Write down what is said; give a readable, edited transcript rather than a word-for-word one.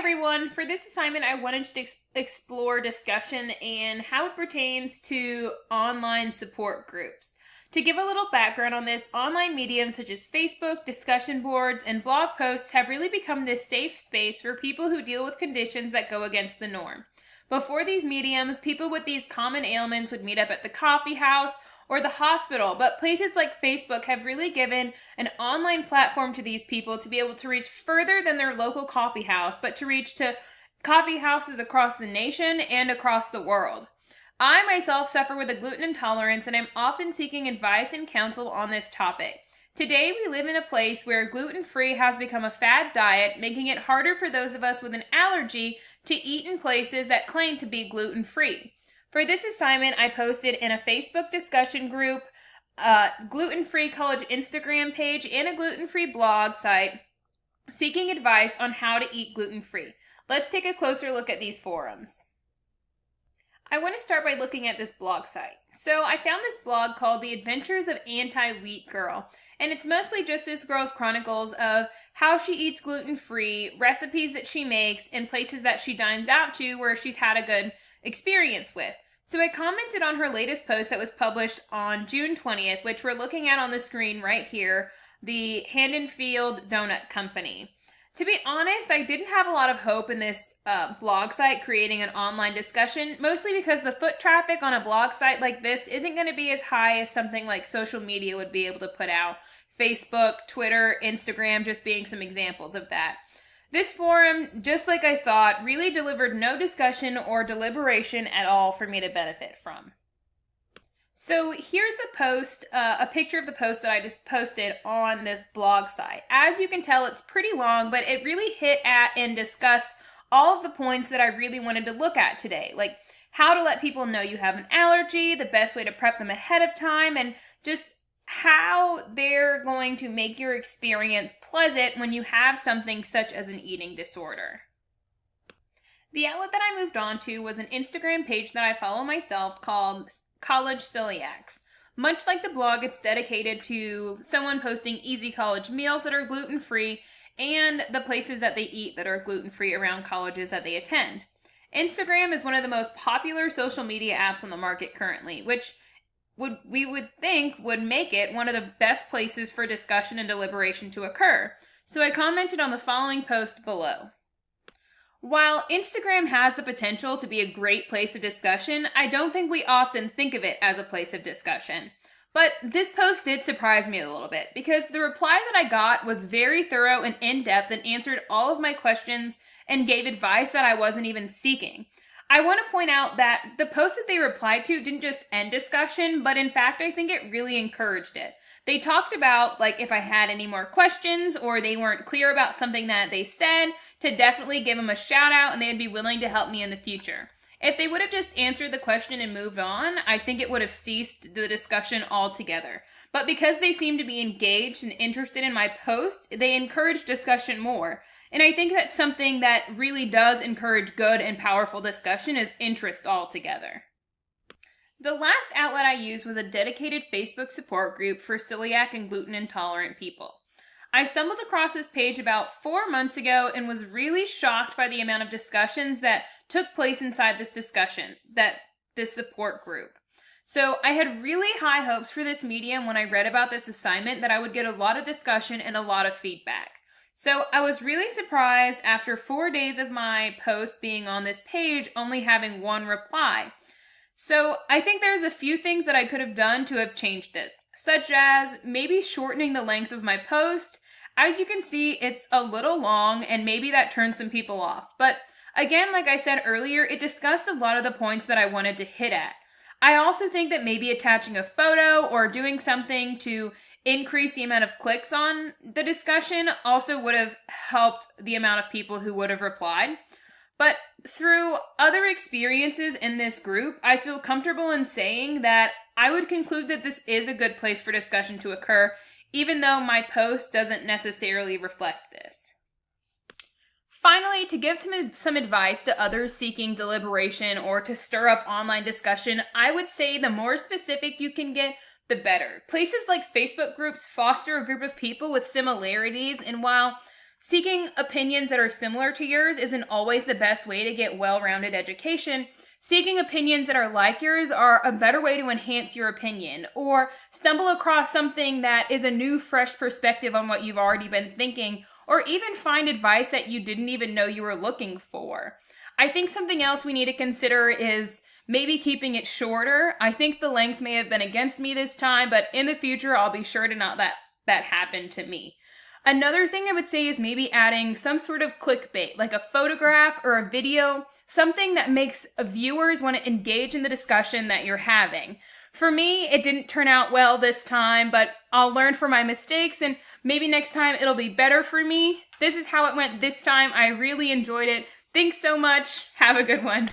everyone. For this assignment, I wanted to explore discussion and how it pertains to online support groups. To give a little background on this, online mediums such as Facebook, discussion boards, and blog posts have really become this safe space for people who deal with conditions that go against the norm. Before these mediums, people with these common ailments would meet up at the coffee house or the hospital, but places like Facebook have really given an online platform to these people to be able to reach further than their local coffee house, but to reach to coffee houses across the nation and across the world. I myself suffer with a gluten intolerance, and I'm often seeking advice and counsel on this topic. Today, we live in a place where gluten-free has become a fad diet, making it harder for those of us with an allergy to eat in places that claim to be gluten-free. For this assignment, I posted in a Facebook discussion group, a gluten-free college Instagram page, and a gluten-free blog site seeking advice on how to eat gluten-free. Let's take a closer look at these forums. I want to start by looking at this blog site. So I found this blog called The Adventures of Anti-Wheat Girl, and it's mostly just this girl's chronicles of how she eats gluten-free, recipes that she makes, and places that she dines out to where she's had a good experience with. So I commented on her latest post that was published on June 20th, which we're looking at on the screen right here, the Haddonfield Donut Company. To be honest, I didn't have a lot of hope in this blog site creating an online discussion, mostly because the foot traffic on a blog site like this isn't going to be as high as something like social media would be able to put out. Facebook, Twitter, Instagram, just being some examples of that. This forum, just like I thought, really delivered no discussion or deliberation at all for me to benefit from. So here's a picture of the post that I just posted on this blog site. As you can tell, it's pretty long, but it really hit at and discussed all of the points that I really wanted to look at today, like how to let people know you have an allergy, the best way to prep them ahead of time, and just how they're going to make your experience pleasant when you have something such as an eating disorder. The outlet that I moved on to was an Instagram page that I follow myself called College Celiacs. Much like the blog, it's dedicated to someone posting easy college meals that are gluten-free and the places that they eat that are gluten-free around colleges that they attend. Instagram is one of the most popular social media apps on the market currently, which we would think would make it one of the best places for discussion and deliberation to occur. So I commented on the following post below. While Instagram has the potential to be a great place of discussion, I don't think we often think of it as a place of discussion. But this post did surprise me a little bit, because the reply that I got was very thorough and in-depth and answered all of my questions and gave advice that I wasn't even seeking. I want to point out that the post that they replied to didn't just end discussion, but in fact, I think it really encouraged it. They talked about, like, if I had any more questions or they weren't clear about something that they said, to definitely give them a shout out and they'd be willing to help me in the future. If they would have just answered the question and moved on, I think it would have ceased the discussion altogether. But because they seemed to be engaged and interested in my post, they encouraged discussion more. And I think that's something that really does encourage good and powerful discussion, is interest altogether. The last outlet I used was a dedicated Facebook support group for celiac and gluten intolerant people. I stumbled across this page about 4 months ago and was really shocked by the amount of discussions that took place inside this support group. So I had really high hopes for this medium when I read about this assignment that I would get a lot of discussion and a lot of feedback. So I was really surprised after 4 days of my post being on this page only having one reply. So I think there's a few things that I could have done to have changed it, such as maybe shortening the length of my post. As you can see, it's a little long and maybe that turns some people off. But again, like I said earlier, it discussed a lot of the points that I wanted to hit at. I also think that maybe attaching a photo or doing something to increase the amount of clicks on the discussion also would have helped the amount of people who would have replied. But through other experiences in this group, I feel comfortable in saying that I would conclude that this is a good place for discussion to occur, even though my post doesn't necessarily reflect this. Finally, to give some advice to others seeking deliberation or to stir up online discussion, I would say the more specific you can get, the better. Places like Facebook groups foster a group of people with similarities, and while Seeking opinions that are similar to yours isn't always the best way to get well-rounded education. Seeking opinions that are like yours are a better way to enhance your opinion, or stumble across something that is a new, fresh perspective on what you've already been thinking, or even find advice that you didn't even know you were looking for. I think something else we need to consider is maybe keeping it shorter. I think the length may have been against me this time, but in the future, I'll be sure to not let that happen to me. Another thing I would say is maybe adding some sort of clickbait, like a photograph or a video, something that makes viewers want to engage in the discussion that you're having. For me, it didn't turn out well this time, but I'll learn from my mistakes and maybe next time it'll be better for me. This is how it went this time. I really enjoyed it. Thanks so much. Have a good one.